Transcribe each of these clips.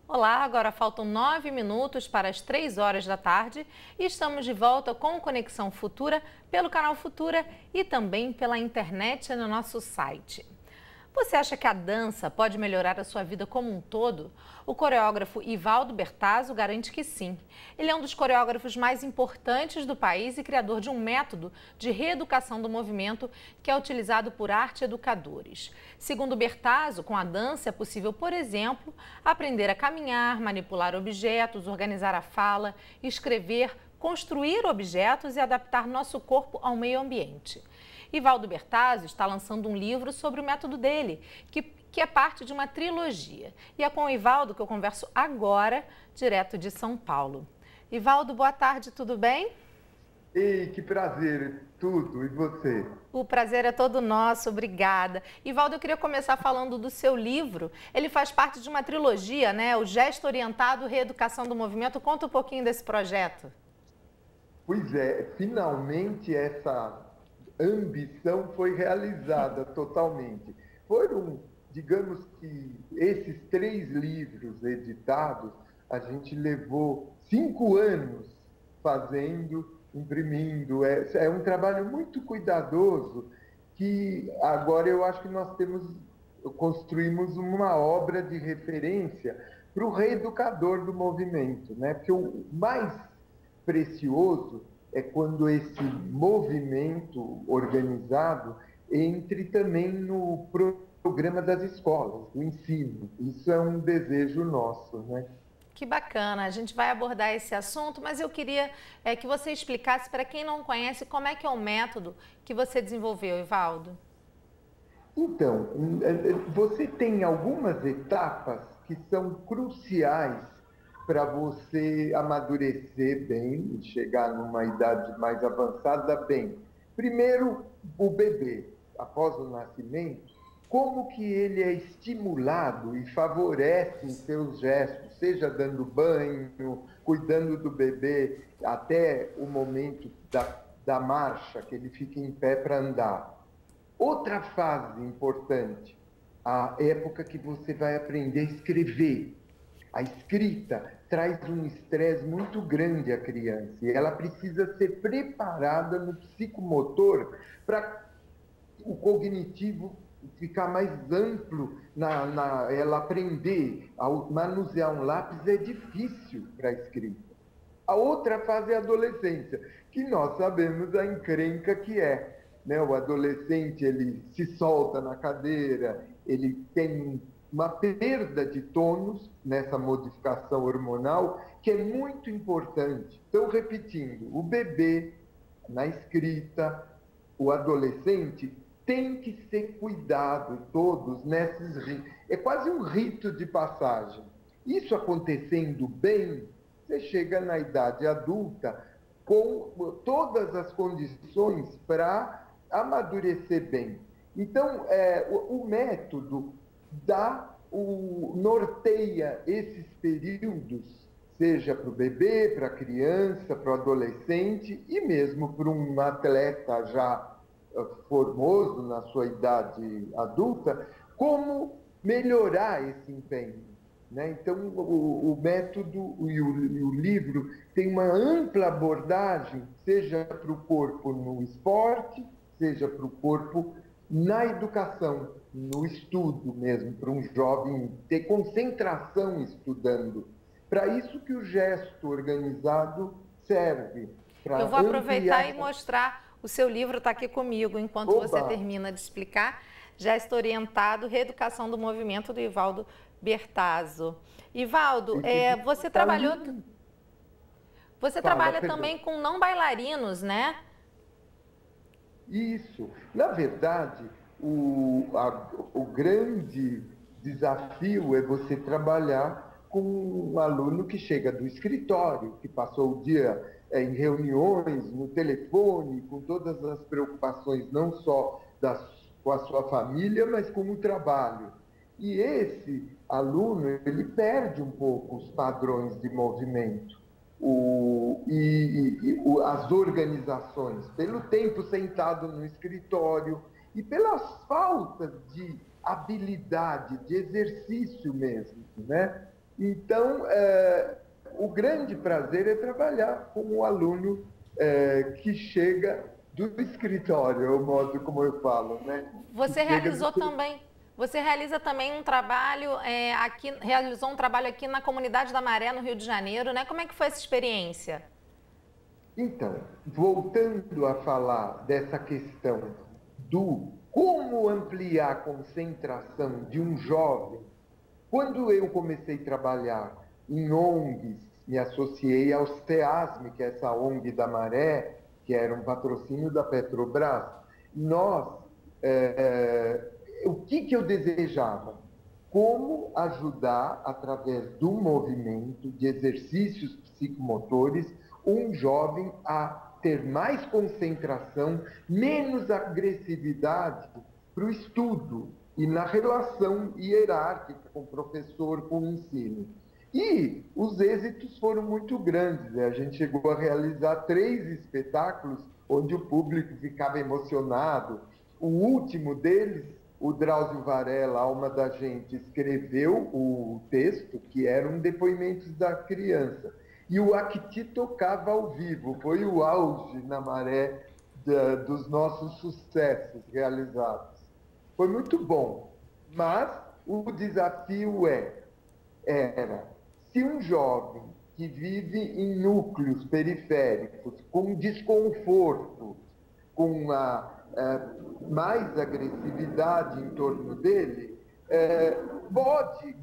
Olá, agora faltam 9 minutos para as 3 horas da tarde e estamos de volta com Conexão Futura pelo canal Futura e também pela internet no nosso site. Você acha que a dança pode melhorar a sua vida como um todo? O coreógrafo Ivaldo Bertazzo garante que sim. Ele é um dos coreógrafos mais importantes do país e criador de um método de reeducação do movimento que é utilizado por arte educadores. Segundo Bertazzo, com a dança é possível, por exemplo, aprender a caminhar, manipular objetos, organizar a fala, escrever, construir objetos e adaptar nosso corpo ao meio ambiente. Ivaldo Bertazzo está lançando um livro sobre o método dele, que é parte de uma trilogia. E é com o Ivaldo que eu converso agora, direto de São Paulo. Ivaldo, boa tarde, tudo bem? Ei, que prazer, tudo. E você? O prazer é todo nosso, obrigada. Ivaldo, eu queria começar falando do seu livro. Ele faz parte de uma trilogia, né? O Gesto Orientado Reeducação do Movimento. Conta um pouquinho desse projeto. Pois é, finalmente essa ambição foi realizada totalmente. Foram, digamos que, esses 3 livros editados, a gente levou 5 anos fazendo, imprimindo. É um trabalho muito cuidadoso que agora eu acho que nós construímos uma obra de referência para o reeducador do movimento, né? Porque o mais precioso é quando esse movimento organizado entre também no programa das escolas, do ensino. Isso é um desejo nosso, né? Que bacana, a gente vai abordar esse assunto, mas eu queria que você explicasse para quem não conhece como é que é o método que você desenvolveu, Ivaldo. Então, você tem algumas etapas que são cruciais para você amadurecer bem e chegar numa idade mais avançada bem. Primeiro, o bebê, após o nascimento, como que ele é estimulado e favorece em seus gestos, seja dando banho, cuidando do bebê, até o momento da marcha, que ele fica em pé para andar. Outra fase importante, a época que você vai aprender a escrever. A escrita traz um estresse muito grande à criança e ela precisa ser preparada no psicomotor para o cognitivo ficar mais amplo, ela aprender a manusear um lápis é difícil para a escrita. A outra fase é a adolescência, que nós sabemos a encrenca que é. Né? O adolescente ele se solta na cadeira, ele tem uma perda de tônus nessa modificação hormonal que é muito importante. Então, repetindo, o bebê na escrita, o adolescente tem que ser cuidado todos nesses ritos. É quase um rito de passagem. Isso acontecendo bem, você chega na idade adulta com todas as condições para amadurecer bem. Então, o método norteia esses períodos, seja para o bebê, para a criança, para o adolescente e mesmo para um atleta já formoso na sua idade adulta, como melhorar esse empenho. Né? Então, o método e o livro tem uma ampla abordagem, seja para o corpo no esporte, seja para o corpo na educação, no estudo mesmo, para um jovem ter concentração estudando. Para isso que o gesto organizado serve. Eu vou aproveitar e mostrar, o seu livro está aqui comigo, enquanto você termina de explicar. Gesto Orientado, Reeducação do Movimento, do Ivaldo Bertazzo. Ivaldo, você trabalhou... Você trabalha também com não bailarinos, né? Isso. Na verdade, o grande desafio é você trabalhar com um aluno que chega do escritório, que passou o dia em reuniões, no telefone, com todas as preocupações, não só com a sua família, mas com o trabalho. E esse aluno, ele perde um pouco os padrões de movimento. As organizações, pelo tempo sentado no escritório e pelas faltas de habilidade, de exercício mesmo, né? Então, o grande prazer é trabalhar com o aluno que chega do escritório, é o modo como eu falo, né? Você realiza também um trabalho realizou um trabalho aqui na Comunidade da Maré, no Rio de Janeiro, né? Como é que foi essa experiência? Então, voltando a falar dessa questão do como ampliar a concentração de um jovem, quando eu comecei a trabalhar em ONGs, me associei ao SEASM, que é essa ONG da Maré, que era um patrocínio da Petrobras, o que eu desejava? Como ajudar, através do movimento, de exercícios psicomotores, um jovem a ter mais concentração, menos agressividade para o estudo e na relação hierárquica com o professor, com o ensino. E os êxitos foram muito grandes. A gente chegou a realizar 3 espetáculos onde o público ficava emocionado. O último deles, o Drauzio Varela, Alma da Gente, escreveu o texto, que eram depoimentos da criança. E o Acti tocava ao vivo. Foi o auge na Maré dos nossos sucessos realizados. Foi muito bom, mas o desafio era, se um jovem que vive em núcleos periféricos, com desconforto, com mais agressividade em torno dele, pode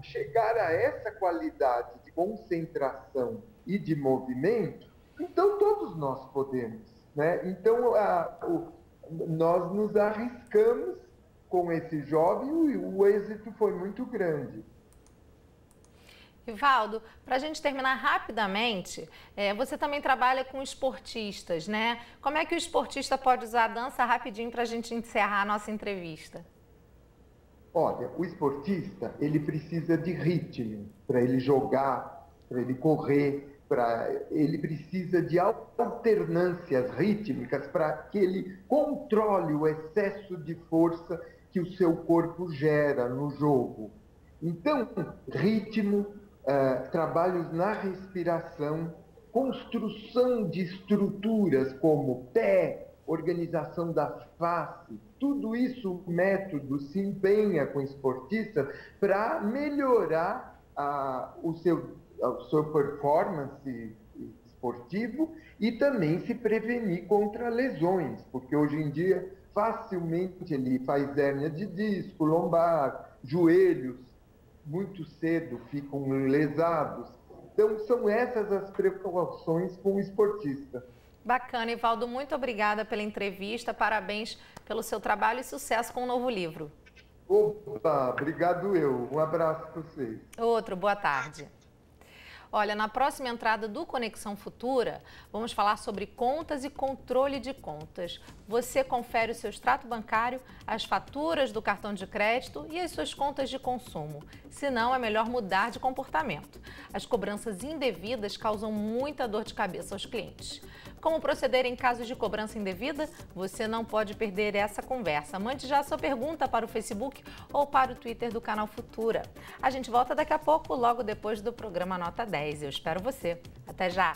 chegar a essa qualidade de concentração e de movimento, então todos nós podemos, né? Então, nós nos arriscamos com esse jovem e o êxito foi muito grande. Rivaldo, para a gente terminar rapidamente, você também trabalha com esportistas, né? Como é que o esportista pode usar a dança rapidinho para a gente encerrar a nossa entrevista? Olha, o esportista, ele precisa de ritmo para ele jogar, para ele correr, ele precisa de alternâncias rítmicas para que ele controle o excesso de força que o seu corpo gera no jogo. Então, ritmo, trabalhos na respiração, construção de estruturas como pé, organização da face, tudo isso o método se empenha com o esportista para melhorar o seu performance esportivo e também se prevenir contra lesões, porque hoje em dia facilmente ele faz hérnia de disco, lombar, joelhos, muito cedo ficam lesados. Então, são essas as precauções com o esportista. Bacana, Rivaldo, muito obrigada pela entrevista, parabéns pelo seu trabalho e sucesso com o novo livro. Opa, obrigado eu. Um abraço para vocês. Outro, boa tarde. Olha, na próxima entrada do Conexão Futura, vamos falar sobre contas e controle de contas. Você confere o seu extrato bancário, as faturas do cartão de crédito e as suas contas de consumo. Se não, é melhor mudar de comportamento. As cobranças indevidas causam muita dor de cabeça aos clientes. Como proceder em casos de cobrança indevida? Você não pode perder essa conversa. Mande já a sua pergunta para o Facebook ou para o Twitter do Canal Futura. A gente volta daqui a pouco, logo depois do programa Nota 10. Eu espero você. Até já!